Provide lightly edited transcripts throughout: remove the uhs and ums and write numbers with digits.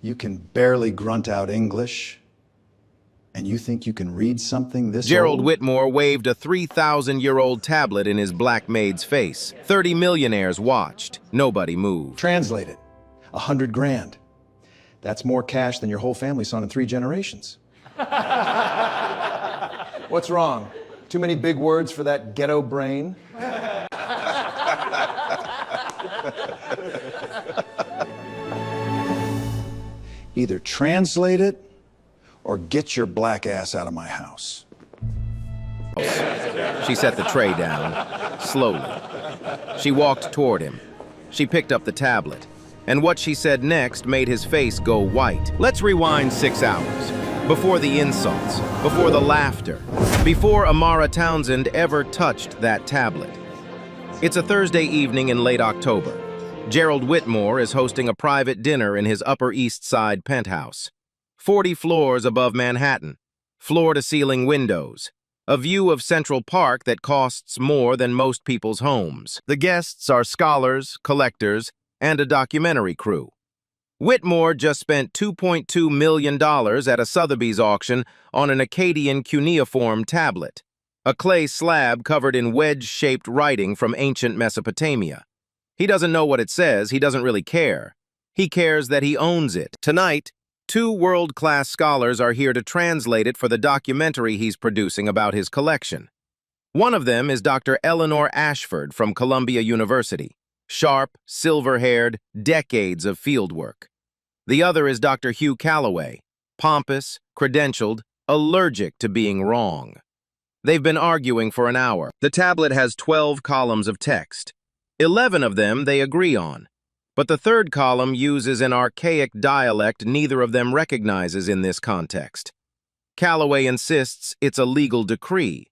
You can barely grunt out English, and you think you can read something this Gerald old? Whitmore waved a 3,000-year-old tablet in his black Maid's face. 30 millionaires watched. Nobody moved. Translate it. 100 grand. That's more cash than your whole family saw in 3 generations. What's wrong? Too many big words for that ghetto brain? Either translate it or get your black ass out of my house. She set the tray down, slowly. She walked toward him. She picked up the tablet. And what she said next made his face go white. Let's rewind 6 hours. Before the insults, before the laughter, before Amara Townsend ever touched that tablet. It's a Thursday evening in late October. Gerald Whitmore is hosting a private dinner in his Upper East Side penthouse. 40 floors above Manhattan, floor-to-ceiling windows, a view of Central Park that costs more than most people's homes. The guests are scholars, collectors, and a documentary crew. Whitmore just spent $2.2 million at a Sotheby's auction on an Akkadian cuneiform tablet, a clay slab covered in wedge-shaped writing from ancient Mesopotamia. He doesn't know what it says, he doesn't really care. He cares that he owns it. Tonight, 2 world-class scholars are here to translate it for the documentary he's producing about his collection. One of them is Dr. Eleanor Ashford from Columbia University. Sharp, silver-haired, decades of fieldwork. The other is Dr. Hugh Calloway, pompous, credentialed, allergic to being wrong. They've been arguing for an hour. The tablet has 12 columns of text. 11 of them they agree on, but the 3rd column uses an archaic dialect neither of them recognizes in this context. Calloway insists it's a legal decree.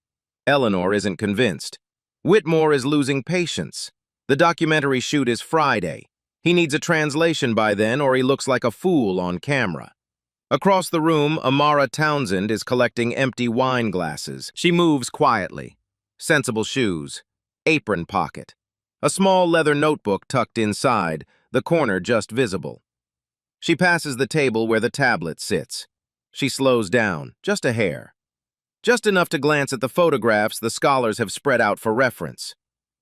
Eleanor isn't convinced. Whitmore is losing patience. The documentary shoot is Friday. He needs a translation by then or he looks like a fool on camera. Across the room, Amara Townsend is collecting empty wine glasses. She moves quietly. Sensible shoes. Apron pocket. A small leather notebook tucked inside, the corner just visible. She passes the table where the tablet sits. She slows down, just a hair. Just enough to glance at the photographs the scholars have spread out for reference.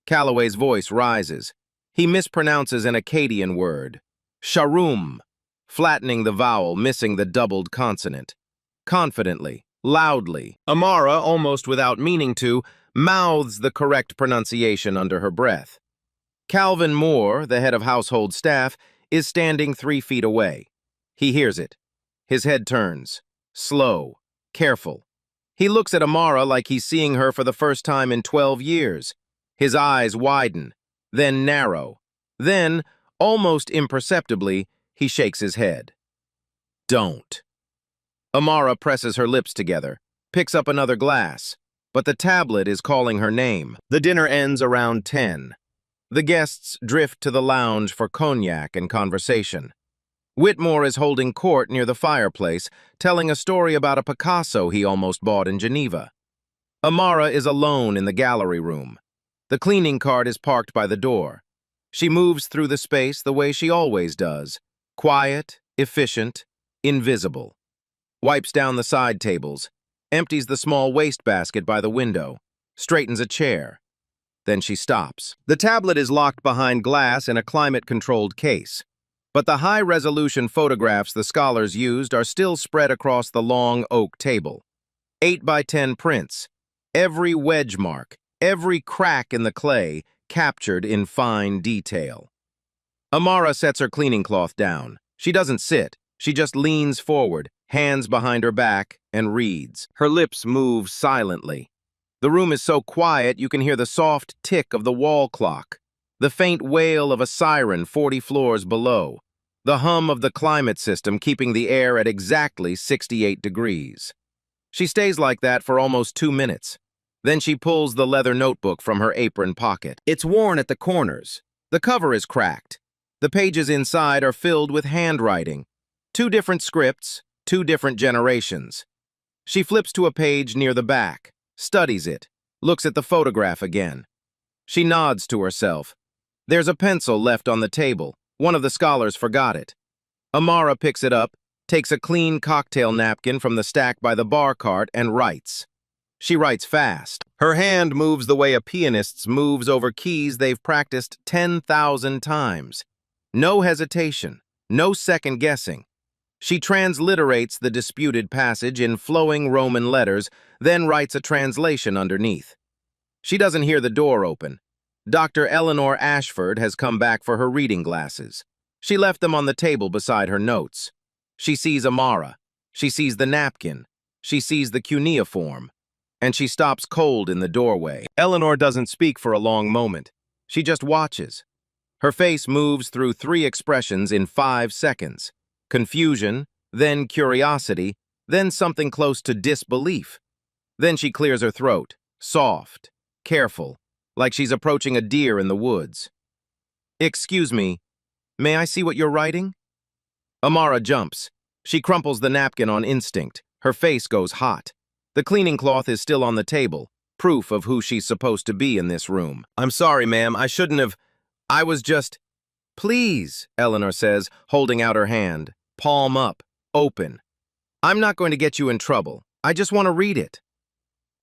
Calloway's voice rises. He mispronounces an Akkadian word, sharum, flattening the vowel, missing the doubled consonant. Confidently, loudly, Amara, almost without meaning to, mouths the correct pronunciation under her breath. Calvin Moore, the head of household staff, is standing 3 feet away. He hears it. His head turns. Slow. Careful. He looks at Amara like he's seeing her for the first time in 12 years. His eyes widen, then narrow. Then, almost imperceptibly, he shakes his head. Don't. Amara presses her lips together, picks up another glass, but the tablet is calling her name. The dinner ends around 10. The guests drift to the lounge for cognac and conversation. Whitmore is holding court near the fireplace, telling a story about a Picasso he almost bought in Geneva. Amara is alone in the gallery room. The cleaning cart is parked by the door. She moves through the space the way she always does, quiet, efficient, invisible. Wipes down the side tables, empties the small wastebasket by the window, straightens a chair. Then she stops. The tablet is locked behind glass in a climate-controlled case, but the high-resolution photographs the scholars used are still spread across the long oak table. 8 by 10 prints, every wedge mark, every crack in the clay captured in fine detail. Amara sets her cleaning cloth down. She doesn't sit. She just leans forward, hands behind her back, and reads. Her lips move silently. The room is so quiet you can hear the soft tick of the wall clock, the faint wail of a siren 40 floors below, the hum of the climate system keeping the air at exactly 68 degrees. She stays like that for almost 2 minutes. Then she pulls the leather notebook from her apron pocket. It's worn at the corners. The cover is cracked. The pages inside are filled with handwriting. 2 different scripts, 2 different generations. She flips to a page near the back, studies it, looks at the photograph again. She nods to herself. There's a pencil left on the table. One of the scholars forgot it. Amara picks it up, takes a clean cocktail napkin from the stack by the bar cart, and writes. She writes fast. Her hand moves the way a pianist's moves over keys they've practiced 10,000 times. No hesitation, no second guessing. She transliterates the disputed passage in flowing Roman letters, then writes a translation underneath. She doesn't hear the door open. Dr. Eleanor Ashford has come back for her reading glasses. She left them on the table beside her notes. She sees Amara. She sees the napkin. She sees the cuneiform. And she stops cold in the doorway. Eleanor doesn't speak for a long moment. She just watches. Her face moves through 3 expressions in 5 seconds. Confusion, then curiosity, then something close to disbelief. Then she clears her throat, soft, careful, like she's approaching a deer in the woods. "Excuse me, may I see what you're writing?" Amara jumps. She crumples the napkin on instinct. Her face goes hot. The cleaning cloth is still on the table, proof of who she's supposed to be in this room. "I'm sorry, ma'am, I shouldn't have. I was just—" "Please," Eleanor says, holding out her hand, palm up, open. "I'm not going to get you in trouble. I just want to read it."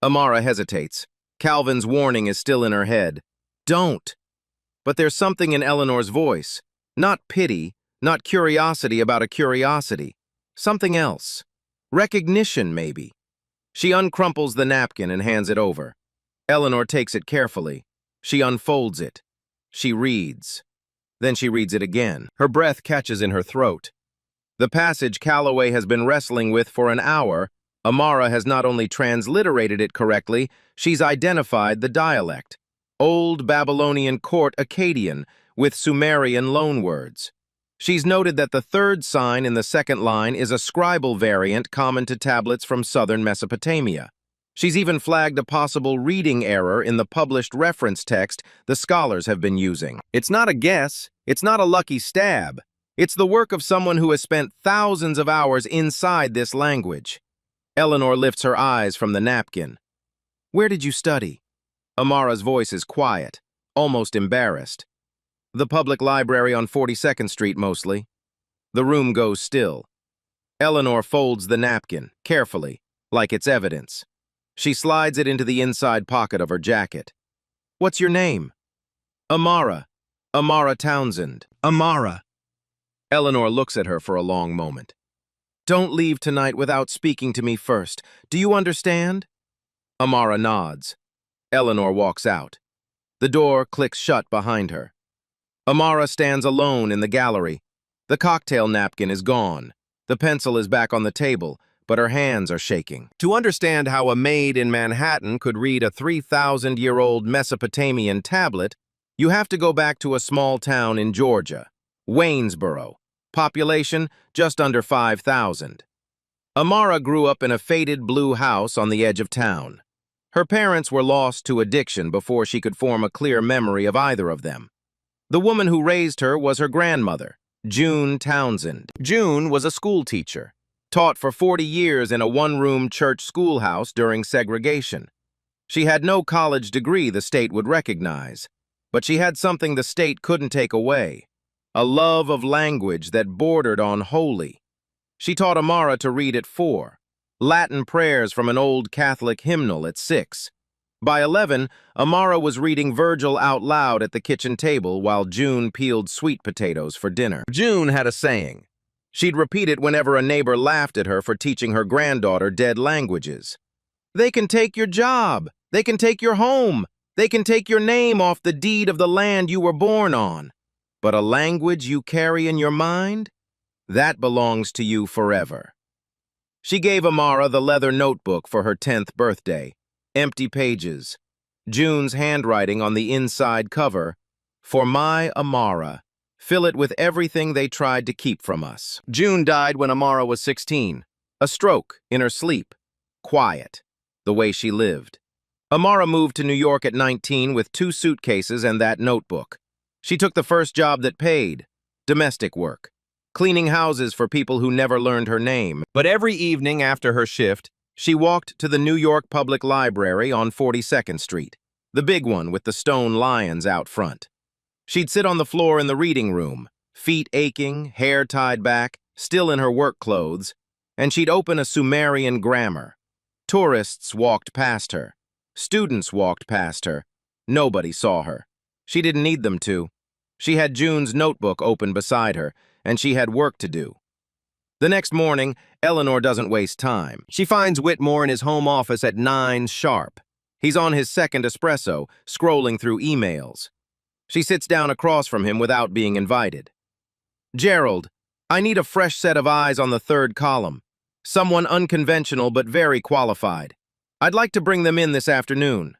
Amara hesitates. Calvin's warning is still in her head. Don't. But there's something in Eleanor's voice. Not pity, not curiosity about a curiosity. Something else. Recognition, maybe. She uncrumples the napkin and hands it over. Eleanor takes it carefully. She unfolds it. She reads. Then she reads it again. Her breath catches in her throat. The passage Calloway has been wrestling with for an hour, Amara has not only transliterated it correctly, she's identified the dialect. Old Babylonian court Akkadian with Sumerian loanwords. She's noted that the 3rd sign in the 2nd line is a scribal variant common to tablets from southern Mesopotamia. She's even flagged a possible reading error in the published reference text the scholars have been using. It's not a guess. It's not a lucky stab. It's the work of someone who has spent thousands of hours inside this language. Eleanor lifts her eyes from the napkin. "Where did you study?" Amara's voice is quiet, almost embarrassed. "The public library on 42nd Street, mostly." The room goes still. Eleanor folds the napkin, carefully, like it's evidence. She slides it into the inside pocket of her jacket. "What's your name?" "Amara. Amara Townsend." "Amara." Eleanor looks at her for a long moment. "Don't leave tonight without speaking to me first. Do you understand?" Amara nods. Eleanor walks out. The door clicks shut behind her. Amara stands alone in the gallery. The cocktail napkin is gone. The pencil is back on the table, but her hands are shaking. To understand how a maid in Manhattan could read a 3,000-year-old Mesopotamian tablet, you have to go back to a small town in Georgia, Waynesboro. Population just under 5,000. Amara grew up in a faded blue house on the edge of town. Her parents were lost to addiction before she could form a clear memory of either of them. The woman who raised her was her grandmother, June Townsend. June was a school teacher, taught for 40 years in a one-room church schoolhouse during segregation. She had no college degree the state would recognize, but she had something the state couldn't take away, a love of language that bordered on holy. She taught Amara to read at 4, Latin prayers from an old Catholic hymnal at 6. By 11, Amara was reading Virgil out loud at the kitchen table while June peeled sweet potatoes for dinner. June had a saying. She'd repeat it whenever a neighbor laughed at her for teaching her granddaughter dead languages. "They can take your job. They can take your home. They can take your name off the deed of the land you were born on. But a language you carry in your mind? That belongs to you forever." She gave Amara the leather notebook for her 10th birthday. Empty pages. June's handwriting on the inside cover. "For my Amara. Fill it with everything they tried to keep from us." June died when Amara was 16. A stroke in her sleep. Quiet. The way she lived. Amara moved to New York at 19 with 2 suitcases and that notebook. She took the first job that paid. Domestic work. Cleaning houses for people who never learned her name. But every evening after her shift, she walked to the New York Public Library on 42nd Street, the big one with the stone lions out front. She'd sit on the floor in the reading room, feet aching, hair tied back, still in her work clothes, and she'd open a Sumerian grammar. Tourists walked past her. Students walked past her. Nobody saw her. She didn't need them to. She had June's notebook open beside her, and she had work to do. The next morning, Eleanor doesn't waste time. She finds Whitmore in his home office at 9 sharp. He's on his second espresso, scrolling through emails. She sits down across from him without being invited. "Gerald, I need a fresh set of eyes on the third column. Someone unconventional but very qualified. I'd like to bring them in this afternoon."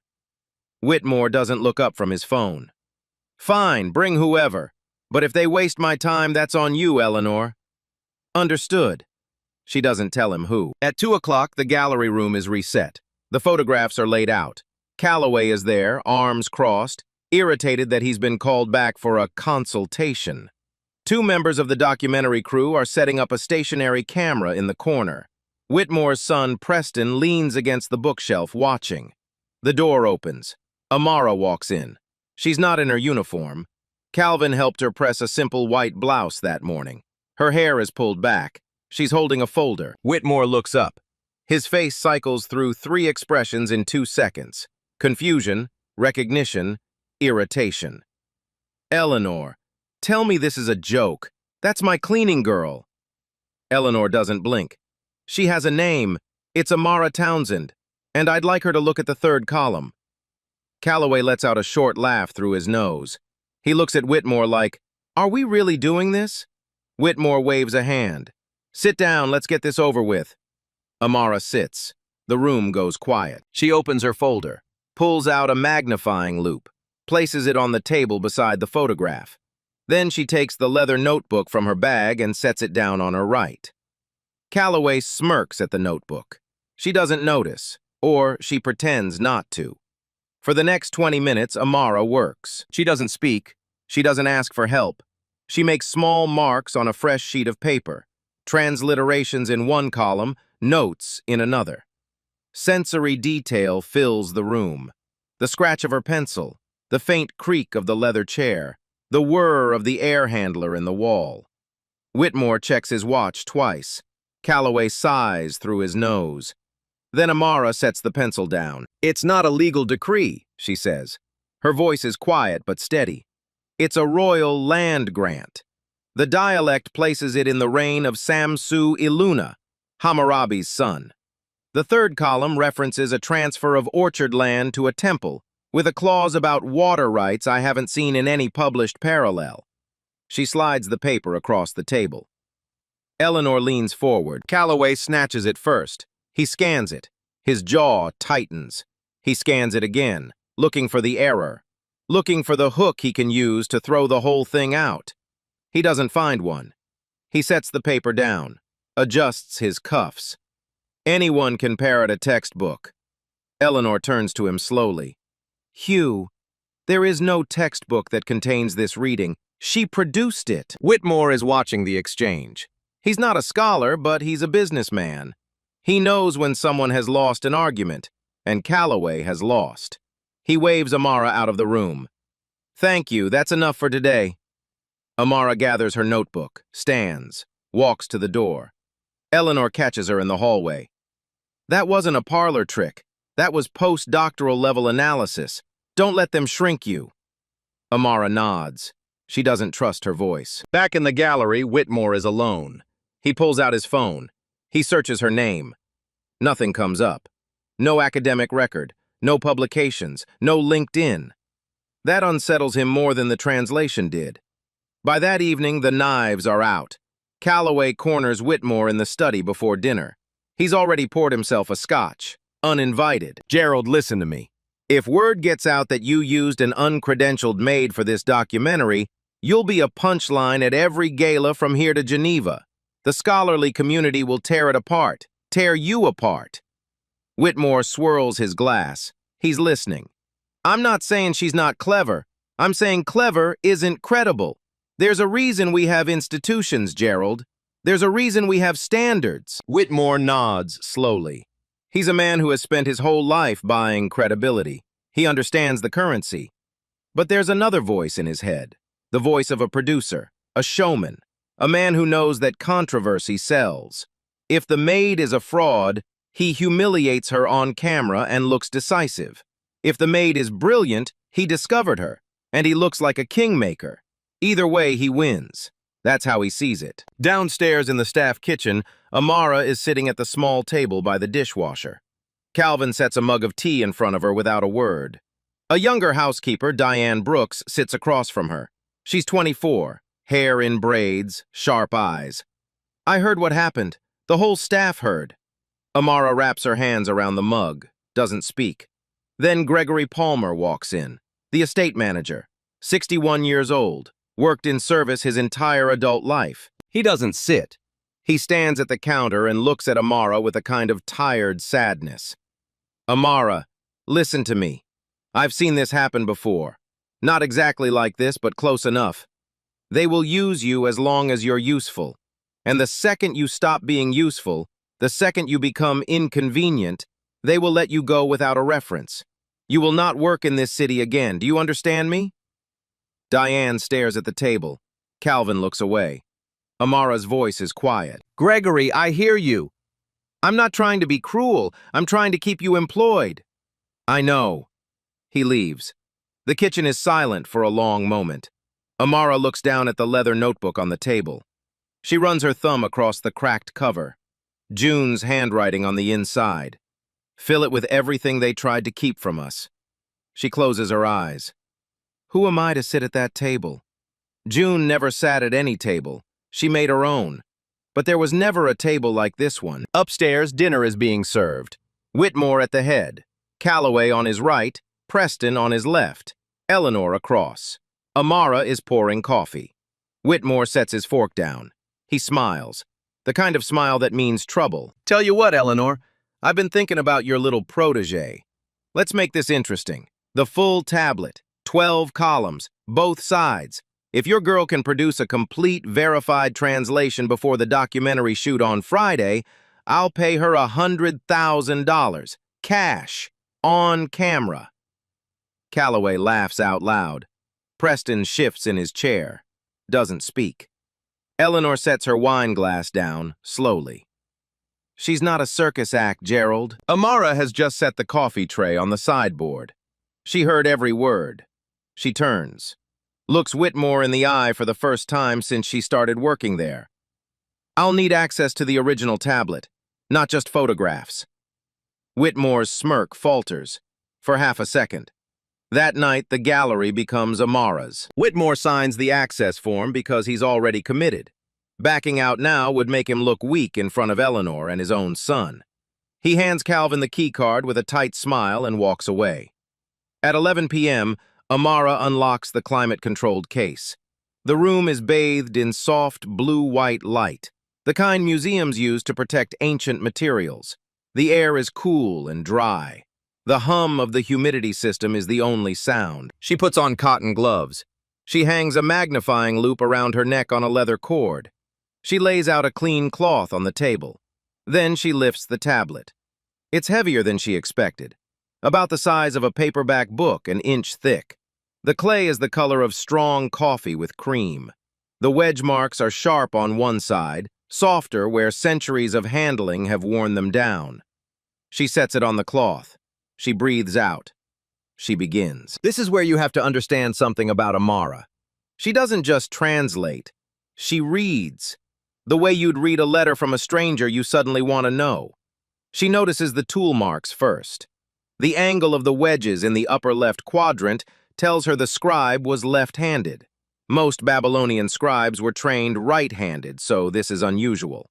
Whitmore doesn't look up from his phone. "Fine, bring whoever. But if they waste my time, that's on you, Eleanor." "Understood." She doesn't tell him who. At 2 o'clock, the gallery room is reset. The photographs are laid out. Calloway is there, arms crossed, irritated that he's been called back for a consultation. 2 members of the documentary crew are setting up a stationary camera in the corner. Whitmore's son, Preston, leans against the bookshelf, watching. The door opens. Amara walks in. She's not in her uniform. Calvin helped her press a simple white blouse that morning. Her hair is pulled back. She's holding a folder. Whitmore looks up. His face cycles through 3 expressions in 2 seconds. Confusion, recognition, irritation. "Eleanor, tell me this is a joke. That's my cleaning girl." Eleanor doesn't blink. "She has a name. It's Amara Townsend, and I'd like her to look at the third column." Calloway lets out a short laugh through his nose. He looks at Whitmore like, "Are we really doing this?" Whitmore waves a hand. "Sit down, let's get this over with." Amara sits. The room goes quiet. She opens her folder, pulls out a magnifying loupe, places it on the table beside the photograph. Then she takes the leather notebook from her bag and sets it down on her right. Calloway smirks at the notebook. She doesn't notice, or she pretends not to. For the next 20 minutes, Amara works. She doesn't speak. She doesn't ask for help. She makes small marks on a fresh sheet of paper, transliterations in one column, notes in another. Sensory detail fills the room. The scratch of her pencil, the faint creak of the leather chair, the whir of the air handler in the wall. Whitmore checks his watch twice. Calloway sighs through his nose. Then Amara sets the pencil down. "It's not a legal decree," she says. Her voice is quiet but steady. "It's a royal land grant. The dialect places it in the reign of Samsu-Iluna, Hammurabi's son. The third column references a transfer of orchard land to a temple, with a clause about water rights I haven't seen in any published parallel." She slides the paper across the table. Eleanor leans forward. Calloway snatches it first. He scans it. His jaw tightens. He scans it again, looking for the error, looking for the hook he can use to throw the whole thing out. He doesn't find one. He sets the paper down, adjusts his cuffs. Anyone can parrot a textbook. Eleanor turns to him slowly. "Hugh, there is no textbook that contains this reading. She produced it." Whitmore is watching the exchange. He's not a scholar, but he's a businessman. He knows when someone has lost an argument, and Calloway has lost. He waves Amara out of the room. "Thank you, that's enough for today." Amara gathers her notebook, stands, walks to the door. Eleanor catches her in the hallway. "That wasn't a parlor trick. That was postdoctoral level analysis. Don't let them shrink you." Amara nods. She doesn't trust her voice. Back in the gallery, Whitmore is alone. He pulls out his phone. He searches her name. Nothing comes up. No academic record, no publications, no LinkedIn. That unsettles him more than the translation did. By that evening, the knives are out. Calloway corners Whitmore in the study before dinner. He's already poured himself a scotch, uninvited. "Gerald, listen to me. If word gets out that you used an uncredentialed maid for this documentary, you'll be a punchline at every gala from here to Geneva. The scholarly community will tear it apart, tear you apart." Whitmore swirls his glass. He's listening. "I'm not saying she's not clever. I'm saying clever isn't credible. There's a reason we have institutions, Gerald. There's a reason we have standards." Whitmore nods slowly. He's a man who has spent his whole life buying credibility. He understands the currency. But there's another voice in his head, the voice of a producer, a showman, a man who knows that controversy sells. If the maid is a fraud, he humiliates her on camera and looks decisive. If the maid is brilliant, he discovered her, and he looks like a kingmaker. Either way, he wins. That's how he sees it. Downstairs in the staff kitchen, Amara is sitting at the small table by the dishwasher. Calvin sets a mug of tea in front of her without a word. A younger housekeeper, Diane Brooks, sits across from her. She's 24, hair in braids, sharp eyes. I heard what happened. The whole staff heard. Amara wraps her hands around the mug, doesn't speak. Then Gregory Palmer walks in, the estate manager, 61 years old, worked in service his entire adult life. He doesn't sit. He stands at the counter and looks at Amara with a kind of tired sadness. Amara, listen to me. I've seen this happen before. Not exactly like this, but close enough. They will use you as long as you're useful. And the second you stop being useful, the second you become inconvenient, they will let you go without a reference. You will not work in this city again. Do you understand me? Diane stares at the table. Calvin looks away. Amara's voice is quiet. Gregory, I hear you. I'm not trying to be cruel. I'm trying to keep you employed. I know. He leaves. The kitchen is silent for a long moment. Amara looks down at the leather notebook on the table. She runs her thumb across the cracked cover. June's handwriting on the inside. Fill it with everything they tried to keep from us. She closes her eyes. Who am I to sit at that table? June never sat at any table. She made her own. But there was never a table like this one. Upstairs, dinner is being served. Whitmore at the head. Calloway on his right. Preston on his left. Eleanor across. Amara is pouring coffee. Whitmore sets his fork down. He smiles. The kind of smile that means trouble. Tell you what, Eleanor, I've been thinking about your little protege. Let's make this interesting. The full tablet, 12 columns, both sides. If your girl can produce a complete, verified translation before the documentary shoot on Friday, I'll pay her $100,000, cash, on camera. Calloway laughs out loud. Preston shifts in his chair, doesn't speak. Eleanor sets her wine glass down, slowly. She's not a circus act, Gerald. Amara has just set the coffee tray on the sideboard. She heard every word. She turns. Looks Whitmore in the eye for the first time since she started working there. I'll need access to the original tablet, not just photographs. Whitmore's smirk falters, for half a second. That night, the gallery becomes Amara's. Whitmore signs the access form because he's already committed. Backing out now would make him look weak in front of Eleanor and his own son. He hands Calvin the key card with a tight smile and walks away. At 11 p.m., Amara unlocks the climate-controlled case. The room is bathed in soft blue-white light, the kind museums use to protect ancient materials. The air is cool and dry. The hum of the humidity system is the only sound. She puts on cotton gloves. She hangs a magnifying loupe around her neck on a leather cord. She lays out a clean cloth on the table. Then she lifts the tablet. It's heavier than she expected, about the size of a paperback book, an inch thick. The clay is the color of strong coffee with cream. The wedge marks are sharp on one side, softer where centuries of handling have worn them down. She sets it on the cloth. She breathes out. She begins. This is where you have to understand something about Amara. She doesn't just translate. She reads. The way you'd read a letter from a stranger you suddenly want to know. She notices the tool marks first. The angle of the wedges in the upper left quadrant tells her the scribe was left-handed. Most Babylonian scribes were trained right-handed, so this is unusual.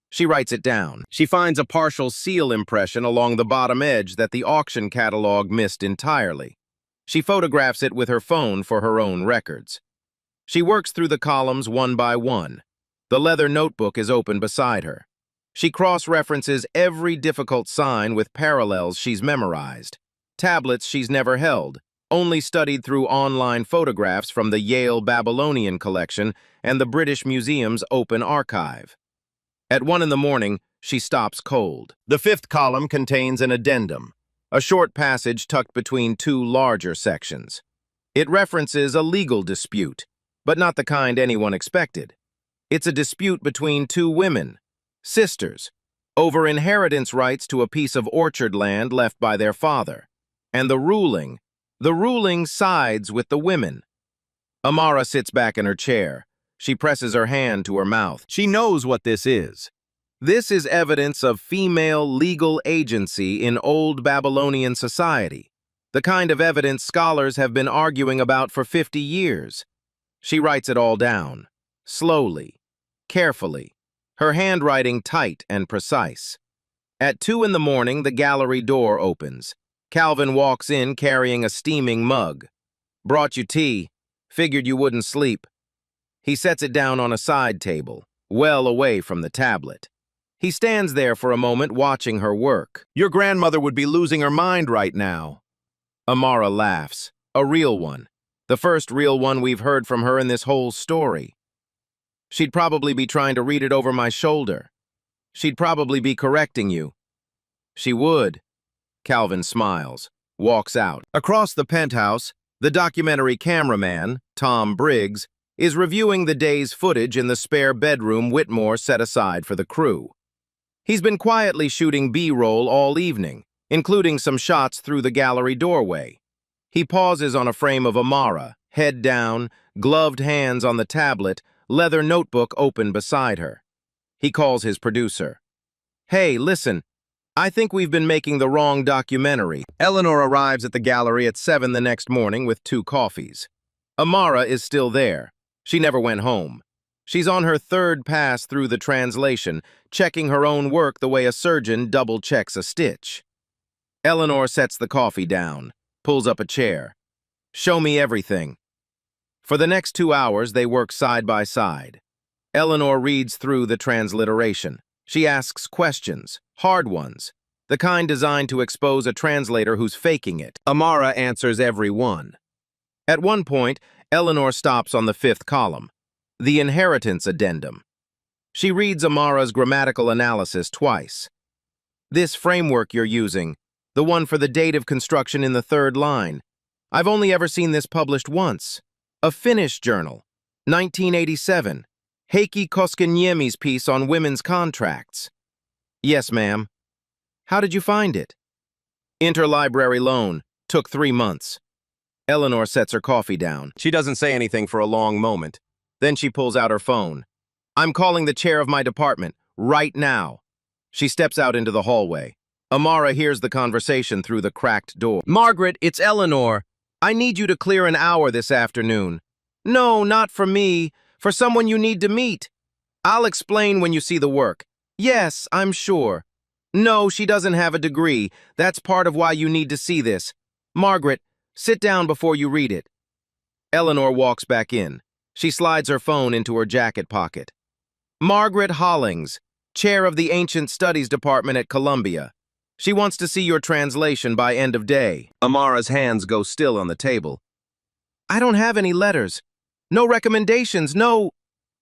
She writes it down. She finds a partial seal impression along the bottom edge that the auction catalog missed entirely. She photographs it with her phone for her own records. She works through the columns one by one. The leather notebook is open beside her. She cross-references every difficult sign with parallels she's memorized. Tablets she's never held, only studied through online photographs from the Yale Babylonian Collection and the British Museum's Open Archive. At 1 in the morning, she stops cold. The fifth column contains an addendum, a short passage tucked between two larger sections. It references a legal dispute, but not the kind anyone expected. It's a dispute between two women, sisters, over inheritance rights to a piece of orchard land left by their father. And the ruling sides with the women. Amara sits back in her chair. She presses her hand to her mouth. She knows what this is. This is evidence of female legal agency in old Babylonian society, the kind of evidence scholars have been arguing about for 50 years. She writes it all down, slowly, carefully, her handwriting tight and precise. At 2 in the morning, the gallery door opens. Calvin walks in carrying a steaming mug. Brought you tea. Figured you wouldn't sleep. He sets it down on a side table, well away from the tablet. He stands there for a moment watching her work. Your grandmother would be losing her mind right now. Amara laughs. A real one. The first real one we've heard from her in this whole story. She'd probably be trying to read it over my shoulder. She'd probably be correcting you. She would. Calvin smiles, walks out. Across the penthouse, the documentary cameraman, Tom Briggs, is reviewing the day's footage in the spare bedroom Whitmore set aside for the crew. He's been quietly shooting B-roll all evening, including some shots through the gallery doorway. He pauses on a frame of Amara, head down, gloved hands on the tablet, leather notebook open beside her. He calls his producer. Hey, listen, I think we've been making the wrong documentary. Eleanor arrives at the gallery at 7 the next morning with 2 coffees. Amara is still there. She never went home. She's on her 3rd pass through the translation, checking her own work the way a surgeon double-checks a stitch. Eleanor sets the coffee down, pulls up a chair. Show me everything. For the next 2 hours, they work side by side. Eleanor reads through the transliteration. She asks questions, hard ones, the kind designed to expose a translator who's faking it. Amara answers every one. At one point, Eleanor stops on the 5th column, the inheritance addendum. She reads Amara's grammatical analysis twice. This framework you're using, the one for the date of construction in the 3rd line, I've only ever seen this published once. A Finnish journal, 1987. Heikki Koskiniemi's piece on women's contracts. Yes, ma'am. How did you find it? Interlibrary loan. Took 3 months. Eleanor sets her coffee down. She doesn't say anything for a long moment. Then she pulls out her phone. I'm calling the chair of my department, right now. She steps out into the hallway. Amara hears the conversation through the cracked door. Margaret, it's Eleanor. I need you to clear an hour this afternoon. No, not for me. For someone you need to meet. I'll explain when you see the work. Yes, I'm sure. No, she doesn't have a degree. That's part of why you need to see this. Margaret, sit down before you read it. Eleanor walks back in. She slides her phone into her jacket pocket. Margaret Hollings, chair of the Ancient Studies Department at Columbia. She wants to see your translation by end of day. Amara's hands go still on the table. I don't have any letters. No recommendations, no...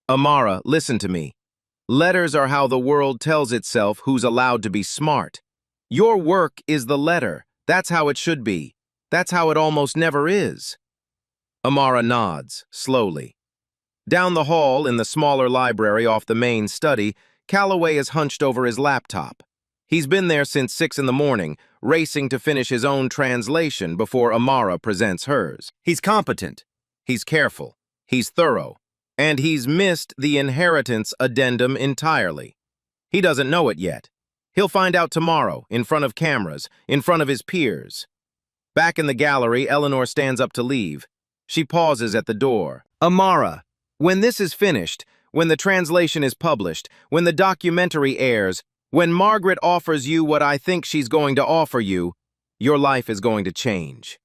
Amara, listen to me. Letters are how the world tells itself who's allowed to be smart. Your work is the letter. That's how it should be. That's how it almost never is. Amara nods, slowly. Down the hall, in the smaller library off the main study, Calloway is hunched over his laptop. He's been there since 6 in the morning, racing to finish his own translation before Amara presents hers. He's competent. He's careful. He's thorough. And he's missed the inheritance addendum entirely. He doesn't know it yet. He'll find out tomorrow, in front of cameras, in front of his peers. Back in the gallery, Eleanor stands up to leave. She pauses at the door. Amara, when this is finished, when the translation is published, when the documentary airs, when Margaret offers you what I think she's going to offer you, your life is going to change.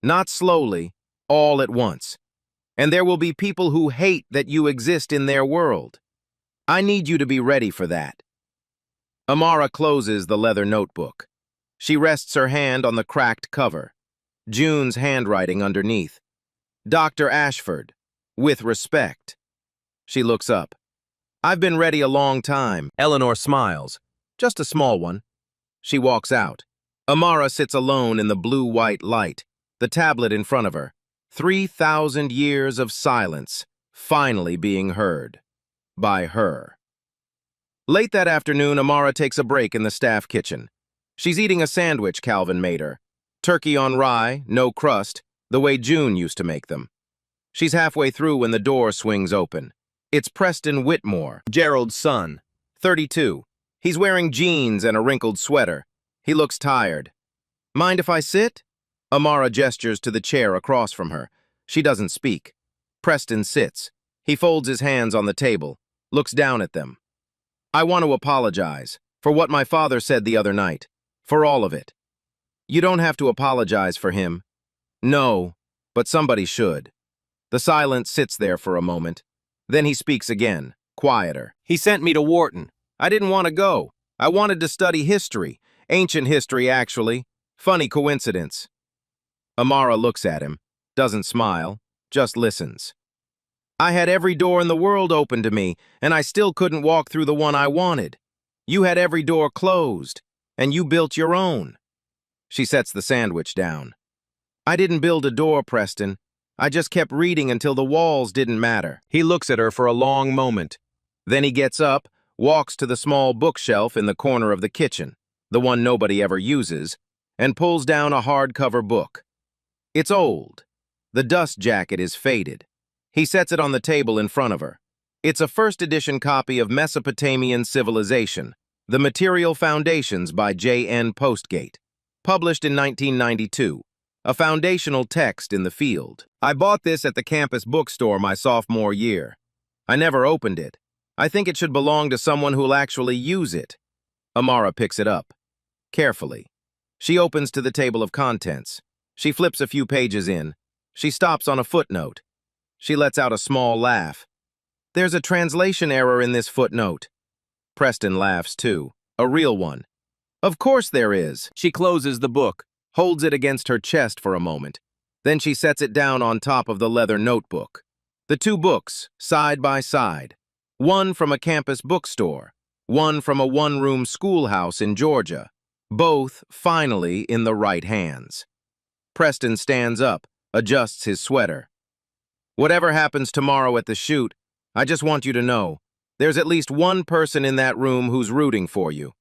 Not slowly, all at once. And there will be people who hate that you exist in their world. I need you to be ready for that. Amara closes the leather notebook. She rests her hand on the cracked cover. June's handwriting underneath. Dr. Ashford, with respect. She looks up. I've been ready a long time. Eleanor smiles. Just a small one. She walks out. Amara sits alone in the blue-white light, the tablet in front of her. 3,000 years of silence, finally being heard. by her. Late that afternoon, Amara takes a break in the staff kitchen. She's eating a sandwich Calvin made her. Turkey on rye, no crust, the way June used to make them. She's halfway through when the door swings open. It's Preston Whitmore, Gerald's son, 32. He's wearing jeans and a wrinkled sweater. He looks tired. "Mind if I sit?" Amara gestures to the chair across from her. She doesn't speak. Preston sits. He folds his hands on the table, looks down at them. "I want to apologize for what my father said the other night, for all of it." "You don't have to apologize for him." "No, but somebody should." The silence sits there for a moment. Then he speaks again, quieter. "He sent me to Wharton. I didn't want to go. I wanted to study history, ancient history actually. Funny coincidence." Amara looks at him, doesn't smile, just listens. "I had every door in the world open to me, and I still couldn't walk through the one I wanted. You had every door closed, and you built your own." She sets the sandwich down. "I didn't build a door, Preston. I just kept reading until the walls didn't matter." He looks at her for a long moment. Then he gets up, walks to the small bookshelf in the corner of the kitchen, the one nobody ever uses, and pulls down a hardcover book. It's old. The dust jacket is faded. He sets it on the table in front of her. It's a first edition copy of Mesopotamian Civilization, The Material Foundations by J.N. Postgate, published in 1992, a foundational text in the field. "I bought this at the campus bookstore my sophomore year. I never opened it. I think it should belong to someone who'll actually use it." Amara picks it up. Carefully. She opens to the table of contents. She flips a few pages in. She stops on a footnote. She lets out a small laugh. "There's a translation error in this footnote." Preston laughs too, a real one. "Of course there is." She closes the book, holds it against her chest for a moment. Then she sets it down on top of the leather notebook. The two books, side by side. One from a campus bookstore, one from a one-room schoolhouse in Georgia. Both, finally, in the right hands. Preston stands up, adjusts his sweater. "Whatever happens tomorrow at the shoot, I just want you to know, there's at least one person in that room who's rooting for you."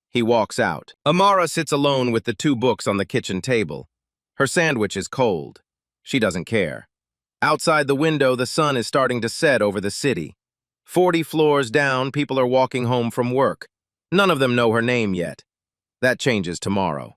He walks out. Amara sits alone with the two books on the kitchen table. Her sandwich is cold. She doesn't care. Outside the window, the sun is starting to set over the city. 40 floors down, people are walking home from work. None of them know her name yet. That changes tomorrow.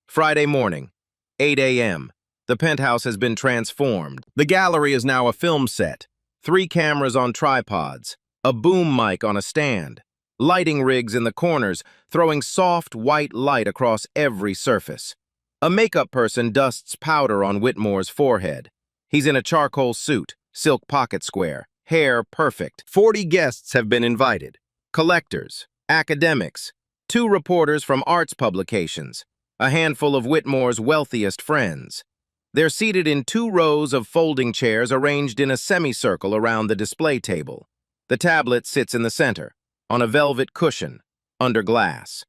Friday morning, 8 a.m. The penthouse has been transformed. The gallery is now a film set. 3 cameras on tripods, a boom mic on a stand, lighting rigs in the corners, throwing soft white light across every surface. A makeup person dusts powder on Whitmore's forehead. He's in a charcoal suit, silk pocket square, hair perfect. 40 guests have been invited. Collectors, academics, 2 reporters from arts publications, a handful of Whitmore's wealthiest friends. They're seated in 2 rows of folding chairs arranged in a semicircle around the display table. The tablet sits in the center, on a velvet cushion, under glass.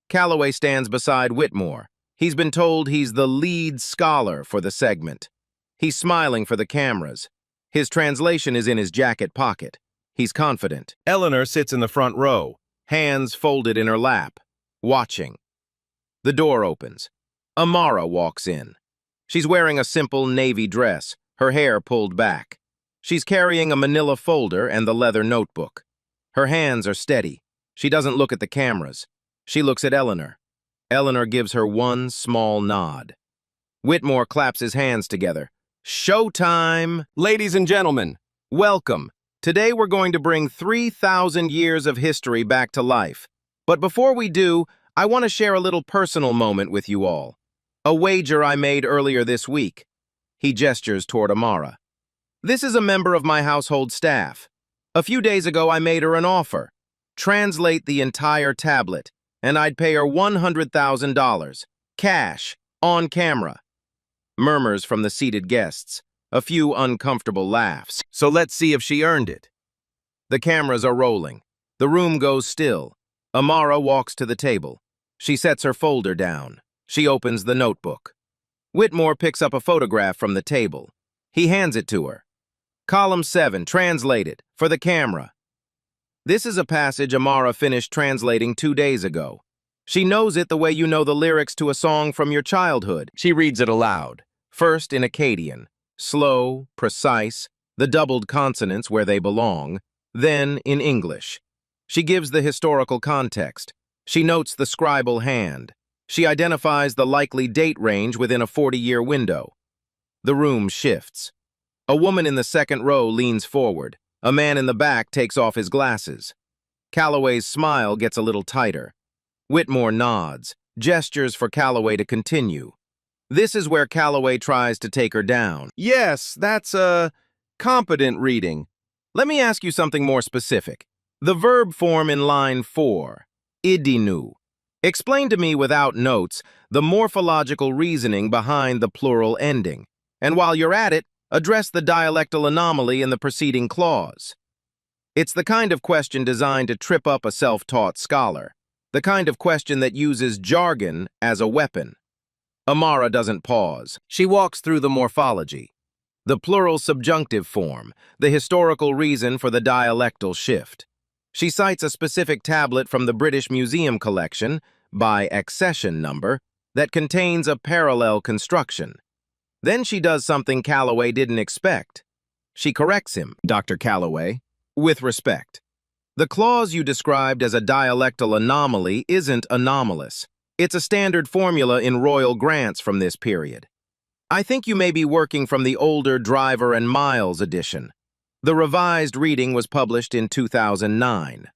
Calloway stands beside Whitmore. He's been told he's the lead scholar for the segment. He's smiling for the cameras. His translation is in his jacket pocket. He's confident. Eleanor sits in the front row, hands folded in her lap, watching. The door opens. Amara walks in. She's wearing a simple navy dress, her hair pulled back. She's carrying a manila folder and the leather notebook. Her hands are steady. She doesn't look at the cameras. She looks at Eleanor. Eleanor gives her one small nod. Whitmore claps his hands together. "Showtime!" "Ladies and gentlemen, welcome. Today we're going to bring 3,000 years of history back to life. But before we do, I want to share a little personal moment with you all. A wager I made earlier this week." He gestures toward Amara. "This is a member of my household staff. A few days ago I made her an offer. Translate the entire tablet, and I'd pay her $100,000. Cash, on camera." Murmurs from the seated guests, a few uncomfortable laughs. "So let's see if she earned it." The cameras are rolling. The room goes still. Amara walks to the table. She sets her folder down. She opens the notebook. Whitmore picks up a photograph from the table. He hands it to her. "Column 7, translated, for the camera." This is a passage Amara finished translating 2 days ago. She knows it the way you know the lyrics to a song from your childhood. She reads it aloud, first in Akkadian, slow, precise, the doubled consonants where they belong, then in English. She gives the historical context. She notes the scribal hand. She identifies the likely date range within a 40-year window. The room shifts. A woman in the second row leans forward. A man in the back takes off his glasses. Calloway's smile gets a little tighter. Whitmore nods, gestures for Calloway to continue. This is where Calloway tries to take her down. Yes, that's a competent reading. Let me ask you something more specific. The verb form in line 4, idinu. Explain to me without notes the morphological reasoning behind the plural ending. And while you're at it, address the dialectal anomaly in the preceding clause. It's the kind of question designed to trip up a self-taught scholar, the kind of question that uses jargon as a weapon. Amara doesn't pause. She walks through the morphology. The plural subjunctive form, the historical reason for the dialectal shift. She cites a specific tablet from the British Museum collection, by accession number, that contains a parallel construction. Then she does something Calloway didn't expect. She corrects him, Dr. Calloway, with respect. The clause you described as a dialectal anomaly isn't anomalous. It's a standard formula in royal grants from this period. I think you may be working from the older Driver and Miles edition. The revised reading was published in 2009.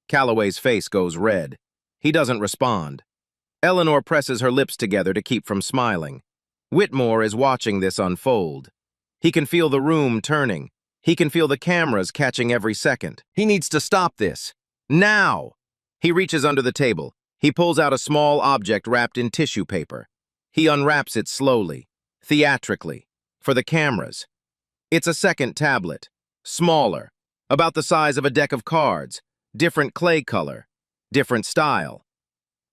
Calloway's face goes red. He doesn't respond. Eleanor presses her lips together to keep from smiling. Whitmore is watching this unfold. He can feel the room turning. He can feel the cameras catching every second. He needs to stop this. Now! He reaches under the table. He pulls out a small object wrapped in tissue paper. He unwraps it slowly, theatrically, for the cameras. It's a second tablet, smaller, about the size of a deck of cards, different clay color, different style.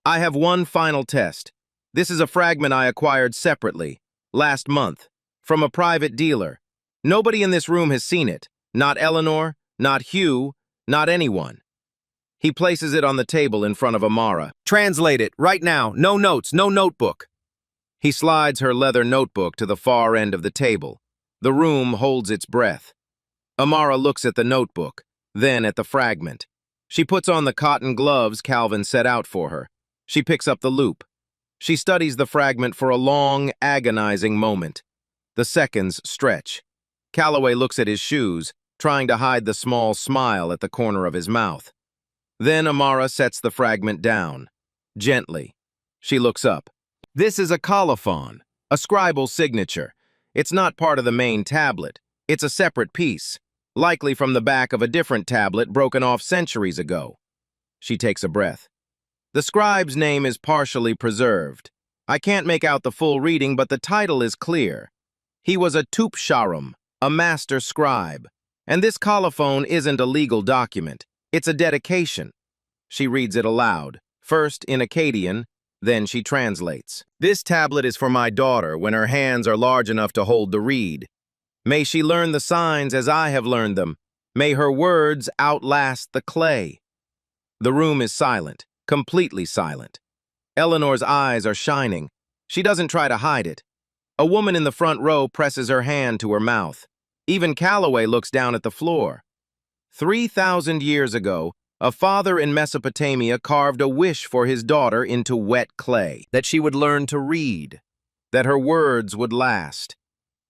I have one final test. This is a fragment I acquired separately, last month, from a private dealer. Nobody in this room has seen it. Not Eleanor, not Hugh, not anyone. He places it on the table in front of Amara. Translate it, right now. No notes, no notebook. He slides her leather notebook to the far end of the table. The room holds its breath. Amara looks at the notebook, then at the fragment. She puts on the cotton gloves Calvin set out for her. She picks up the loop. She studies the fragment for a long, agonizing moment. The seconds stretch. Calloway looks at his shoes, trying to hide the small smile at the corner of his mouth. Then Amara sets the fragment down. Gently. She looks up. This is a colophon, a scribal signature. It's not part of the main tablet. It's a separate piece, likely from the back of a different tablet broken off centuries ago. She takes a breath. The scribe's name is partially preserved. I can't make out the full reading, but the title is clear. He was a tupsharum, a master scribe. And this colophon isn't a legal document. It's a dedication. She reads it aloud, first in Akkadian, then she translates. This tablet is for my daughter when her hands are large enough to hold the reed. May she learn the signs as I have learned them. May her words outlast the clay. The room is silent, completely silent. Eleanor's eyes are shining. She doesn't try to hide it. A woman in the front row presses her hand to her mouth. Even Calloway looks down at the floor. 3,000 years ago, a father in Mesopotamia carved a wish for his daughter into wet clay, that she would learn to read, that her words would last.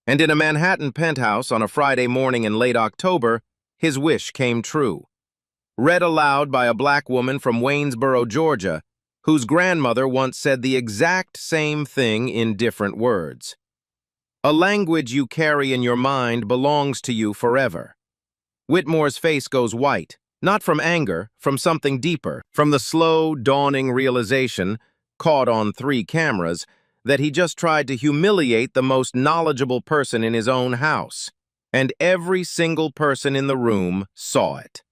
And in a Manhattan penthouse on a Friday morning in late October, his wish came true. Read aloud by a black woman from Waynesboro, Georgia, whose grandmother once said the exact same thing in different words. A language you carry in your mind belongs to you forever. Whitmore's face goes white, not from anger, from something deeper, from the slow, dawning realization, caught on 3 cameras, that he just tried to humiliate the most knowledgeable person in his own house. And every single person in the room saw it.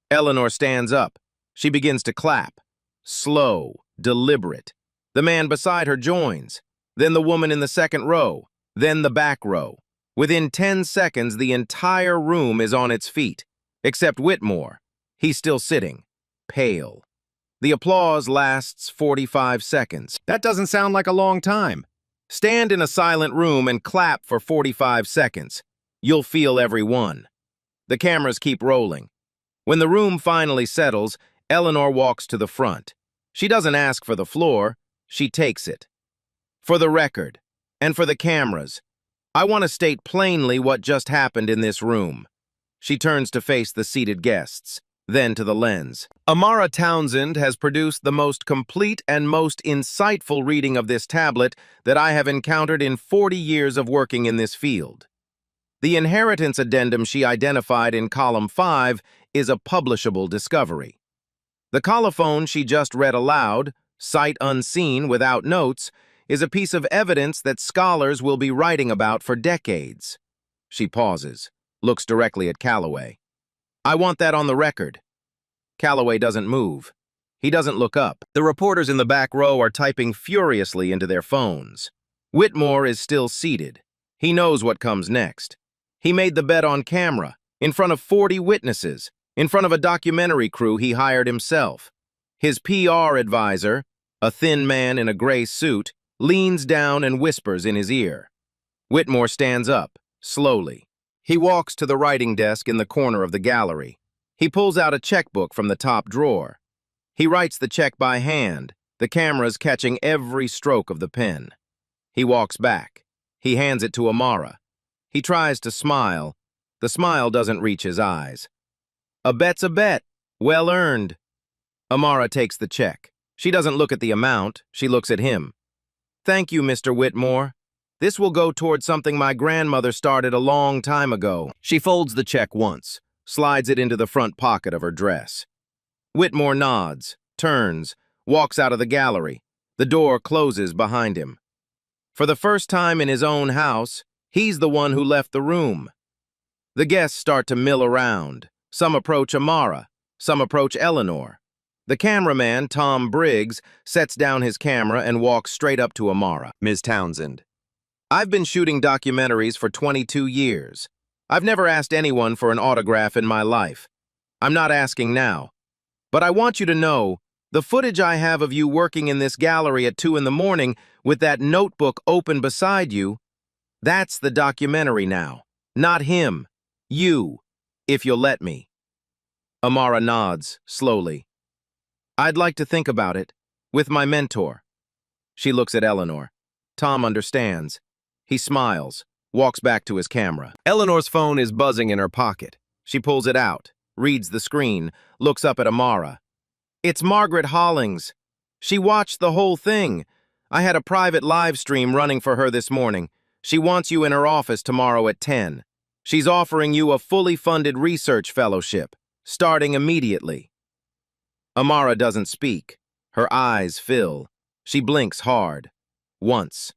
Eleanor stands up. She begins to clap. Slow, deliberate. The man beside her joins. Then the woman in the second row. Then the back row. Within 10 seconds, the entire room is on its feet, except Whitmore. He's still sitting, pale. The applause lasts 45 seconds. That doesn't sound like a long time. Stand in a silent room and clap for 45 seconds. You'll feel every one. The cameras keep rolling. When the room finally settles, Eleanor walks to the front. She doesn't ask for the floor, she takes it. For the record, and for the cameras, I want to state plainly what just happened in this room. She turns to face the seated guests, then to the lens. Amara Townsend has produced the most complete and most insightful reading of this tablet that I have encountered in 40 years of working in this field. The inheritance addendum she identified in column 5 is a publishable discovery. The colophon she just read aloud, sight unseen without notes, is a piece of evidence that scholars will be writing about for decades. She pauses, looks directly at Calloway. I want that on the record. Calloway doesn't move. He doesn't look up. The reporters in the back row are typing furiously into their phones. Whitmore is still seated. He knows what comes next. He made the bet on camera, in front of 40 witnesses, in front of a documentary crew he hired himself. His PR advisor, a thin man in a gray suit, leans down and whispers in his ear. Whitmore stands up, slowly. He walks to the writing desk in the corner of the gallery. He pulls out a checkbook from the top drawer. He writes the check by hand, the cameras catching every stroke of the pen. He walks back. He hands it to Amara. He tries to smile. The smile doesn't reach his eyes. A bet's a bet. Well earned. Amara takes the check. She doesn't look at the amount. She looks at him. Thank you, Mr. Whitmore. This will go toward something my grandmother started a long time ago. She folds the check once, slides it into the front pocket of her dress. Whitmore nods, turns, walks out of the gallery. The door closes behind him. For the first time in his own house, he's the one who left the room. The guests start to mill around. Some approach Amara, some approach Eleanor. The cameraman, Tom Briggs, sets down his camera and walks straight up to Amara. Ms. Townsend. I've been shooting documentaries for 22 years. I've never asked anyone for an autograph in my life. I'm not asking now. But I want you to know, the footage I have of you working in this gallery at 2 in the morning with that notebook open beside you, that's the documentary now. Not him. You, if you'll let me. Amara nods, slowly. I'd like to think about it, with my mentor. She looks at Eleanor. Tom understands. He smiles, walks back to his camera. Eleanor's phone is buzzing in her pocket. She pulls it out, reads the screen, looks up at Amara. It's Margaret Hollings. She watched the whole thing. I had a private live stream running for her this morning. She wants you in her office tomorrow at 10. She's offering you a fully funded research fellowship, starting immediately. Amara doesn't speak. Her eyes fill. She blinks hard. Once.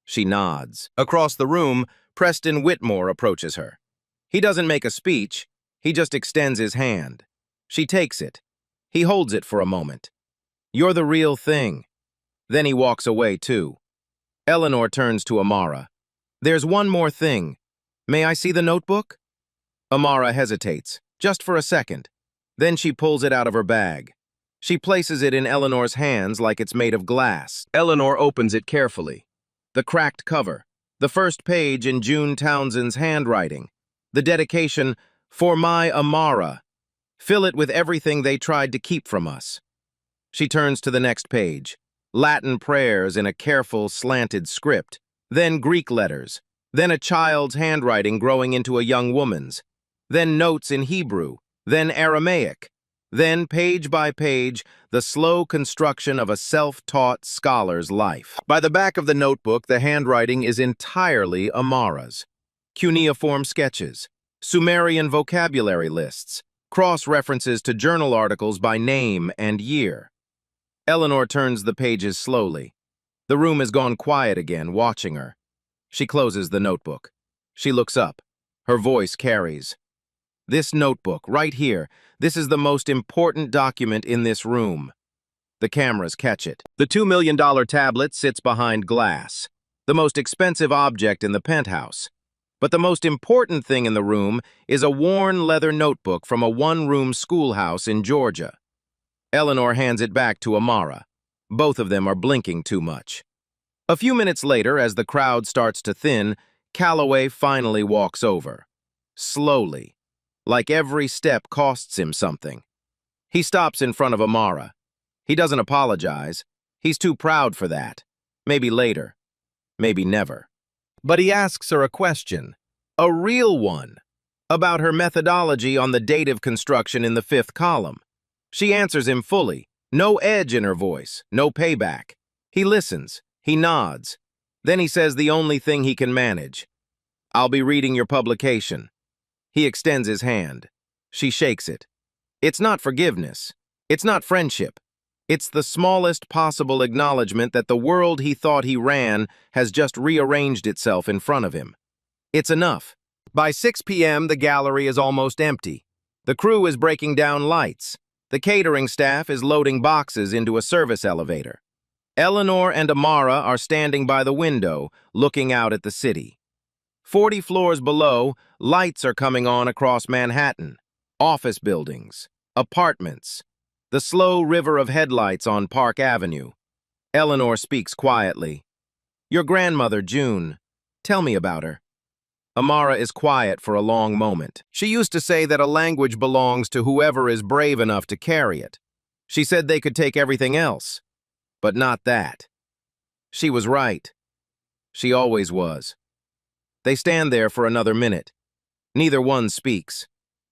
She nods. Across the room, Preston Whitmore approaches her. He doesn't make a speech. He just extends his hand. She takes it. He holds it for a moment. You're the real thing. Then he walks away, too. Eleanor turns to Amara. There's one more thing. May I see the notebook? Amara hesitates, just for a second. Then she pulls it out of her bag. She places it in Eleanor's hands like it's made of glass. Eleanor opens it carefully. The cracked cover, the first page in June Townsend's handwriting, the dedication, "For my Amara." Fill it with everything they tried to keep from us. She turns to the next page. Latin prayers in a careful, slanted script, then Greek letters, then a child's handwriting growing into a young woman's, then notes in Hebrew, then Aramaic, then, page by page, the slow construction of a self-taught scholar's life. By the back of the notebook, the handwriting is entirely Amara's. Cuneiform sketches, Sumerian vocabulary lists, cross-references to journal articles by name and year. Eleanor turns the pages slowly. The room has gone quiet again, watching her. She closes the notebook. She looks up. Her voice carries. This notebook, right here, this is the most important document in this room. The cameras catch it. The $2 million tablet sits behind glass, the most expensive object in the penthouse. But the most important thing in the room is a worn leather notebook from a one-room schoolhouse in Georgia. Eleanor hands it back to Amara. Both of them are blinking too much. A few minutes later, as the crowd starts to thin, Calloway finally walks over. Slowly, like every step costs him something. He stops in front of Amara. He doesn't apologize. He's too proud for that. Maybe later. Maybe never. But he asks her a question. A real one. About her methodology on the dative construction in the 5th column. She answers him fully. No edge in her voice. No payback. He listens. He nods. Then he says the only thing he can manage. I'll be reading your publication. He extends his hand. She shakes it. It's not forgiveness. It's not friendship. It's the smallest possible acknowledgement that the world he thought he ran has just rearranged itself in front of him. It's enough. By 6 p.m., the gallery is almost empty. The crew is breaking down lights. The catering staff is loading boxes into a service elevator. Eleanor and Amara are standing by the window, looking out at the city. 40 floors below, lights are coming on across Manhattan. Office buildings, apartments, the slow river of headlights on Park Avenue. Eleanor speaks quietly. Your grandmother, June. Tell me about her. Amara is quiet for a long moment. She used to say that a language belongs to whoever is brave enough to carry it. She said they could take everything else, but not that. She was right. She always was. They stand there for another minute. Neither one speaks.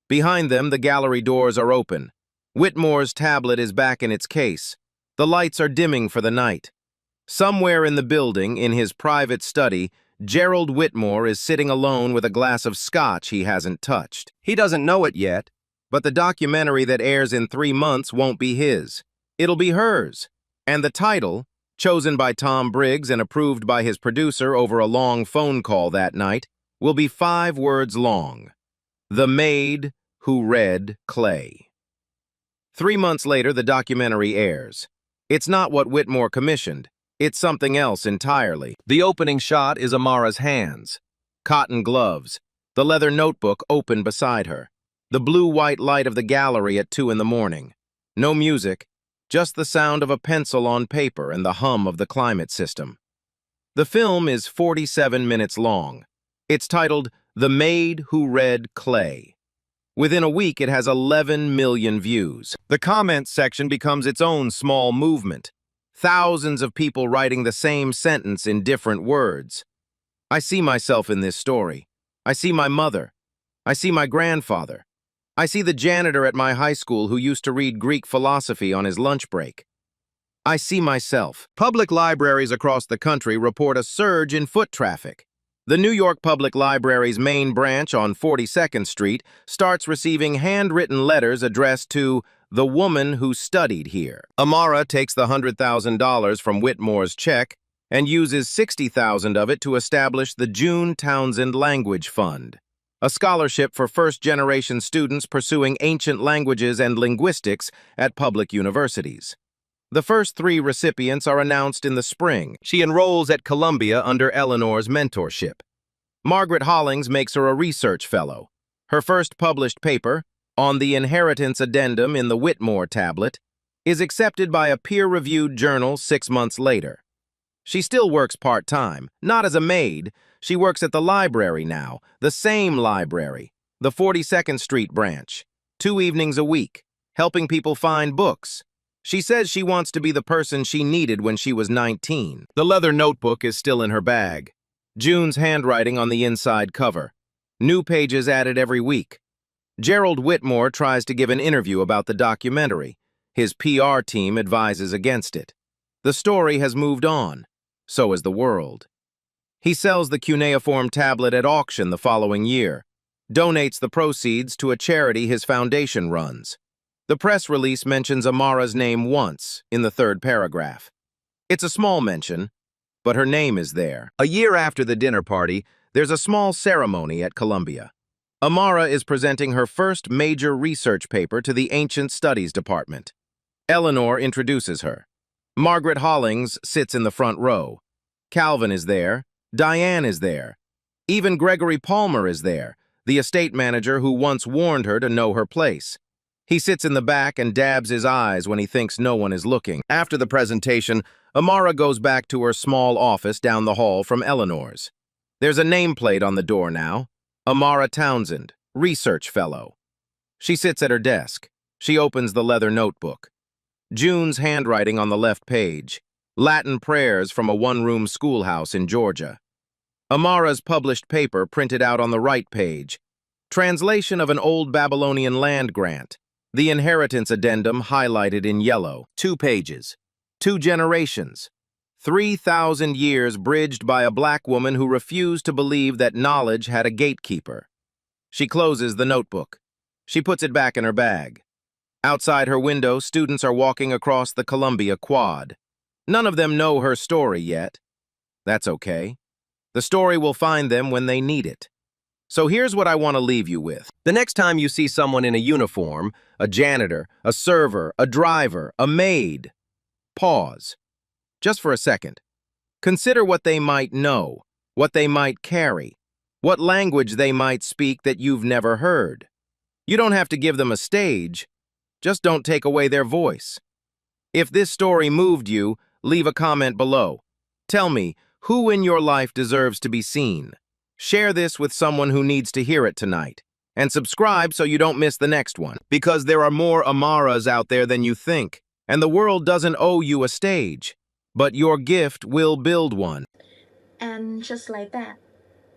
Behind them, the gallery doors are open. Whitmore's tablet is back in its case. The lights are dimming for the night. Somewhere in the building, in his private study, Gerald Whitmore is sitting alone with a glass of scotch he hasn't touched. He doesn't know it yet, but the documentary that airs in 3 months won't be his. It'll be hers. And the title, chosen by Tom Briggs and approved by his producer over a long phone call that night, will be 5 words long. The Maid Who Read Clay. 3 months later, the documentary airs. It's not what Whitmore commissioned. It's something else entirely. The opening shot is Amara's hands. Cotton gloves. The leather notebook open beside her. The blue-white light of the gallery at 2 in the morning. No music, just the sound of a pencil on paper and the hum of the climate system. The film is 47 minutes long. It's titled The Maid Who Read Clay. Within a week, it has 11 million views. The comments section becomes its own small movement. Thousands of people writing the same sentence in different words. I see myself in this story. I see my mother. I see my grandfather. I see the janitor at my high school who used to read Greek philosophy on his lunch break. I see myself. Public libraries across the country report a surge in foot traffic. The New York Public Library's main branch on 42nd Street starts receiving handwritten letters addressed to the woman who studied here. Amara takes the $100,000 from Whitmore's check and uses $60,000 of it to establish the June Townsend Language Fund, a scholarship for first-generation students pursuing ancient languages and linguistics at public universities. The first 3 recipients are announced in the spring. She enrolls at Columbia under Eleanor's mentorship. Margaret Hollings makes her a research fellow. Her first published paper, On the Inheritance Addendum in the Whitmore Tablet, is accepted by a peer-reviewed journal 6 months later. She still works part-time, not as a maid. She works at the library now, the same library, the 42nd Street branch, 2 evenings a week, helping people find books. She says she wants to be the person she needed when she was 19. The leather notebook is still in her bag. June's handwriting on the inside cover. New pages added every week. Gerald Whitmore tries to give an interview about the documentary. His PR team advises against it. The story has moved on. So has the world. He sells the cuneiform tablet at auction the following year, donates the proceeds to a charity his foundation runs. The press release mentions Amara's name once, in the 3rd paragraph. It's a small mention, but her name is there. A year after the dinner party, there's a small ceremony at Columbia. Amara is presenting her first major research paper to the Ancient Studies Department. Eleanor introduces her. Margaret Hollings sits in the front row. Calvin is there. Diane is there. Even Gregory Palmer is there, the estate manager who once warned her to know her place. He sits in the back and dabs his eyes when he thinks no one is looking. After the presentation, Amara goes back to her small office down the hall from Eleanor's. There's a nameplate on the door now. Amara Townsend, Research Fellow. She sits at her desk. She opens the leather notebook. June's handwriting on the left page. Latin prayers from a one-room schoolhouse in Georgia. Amara's published paper printed out on the right page. Translation of an old Babylonian land grant. The inheritance addendum highlighted in yellow. 2 pages. 2 generations. 3,000 years bridged by a black woman who refused to believe that knowledge had a gatekeeper. She closes the notebook. She puts it back in her bag. Outside her window, students are walking across the Columbia Quad. None of them know her story yet. That's okay. The story will find them when they need it. So here's what I want to leave you with. The next time you see someone in a uniform, a janitor, a server, a driver, a maid, pause. Just for a second. Consider what they might know, what they might carry, what language they might speak that you've never heard. You don't have to give them a stage, just don't take away their voice. If this story moved you, leave a comment below. Tell me, who in your life deserves to be seen? Share this with someone who needs to hear it tonight. And subscribe so you don't miss the next one. Because there are more Amaras out there than you think, and the world doesn't owe you a stage. But your gift will build one. And just like that,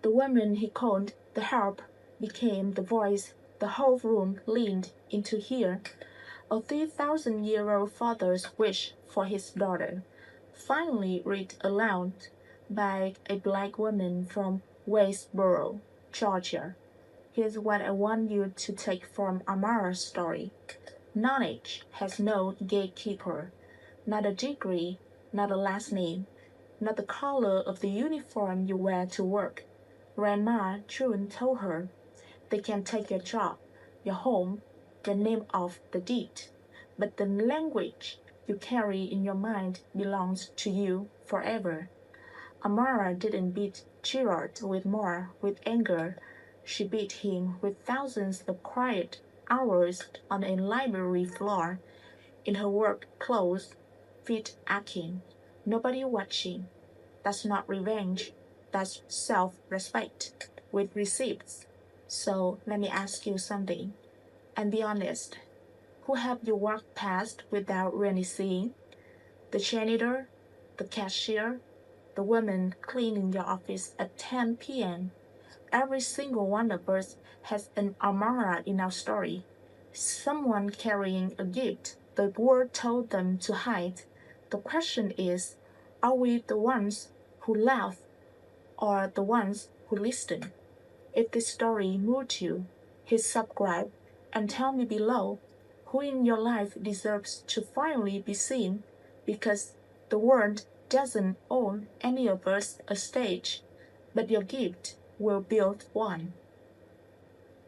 the woman he called the harp became the voice the whole room leaned in to hear. A 3,000-year-old father's wish for his daughter, finally read aloud by a black woman from Westboro, Georgia. Here's what I want you to take from Amara's story. Knowledge has no gatekeeper, not a degree, not a last name, not the color of the uniform you wear to work. Grandma June told her, they can take your job, your home, the name of the deed, but the language you carry in your mind belongs to you forever. Amara didn't beat Gerard with anger. She beat him with thousands of quiet hours on a library floor, in her work clothes, feet aching, nobody watching. That's not revenge, that's self-respect with receipts. So let me ask you something, and be honest. Who have you walked past without really seeing? The janitor, the cashier, the woman cleaning your office at 10 p.m. Every single one of us has an Amara in our story. Someone carrying a gift the world told them to hide. The question is, are we the ones who laugh or the ones who listen? If this story moved you, hit subscribe and tell me below who in your life deserves to finally be seen, because the world doesn't owe any of us a stage, but your gift will build one.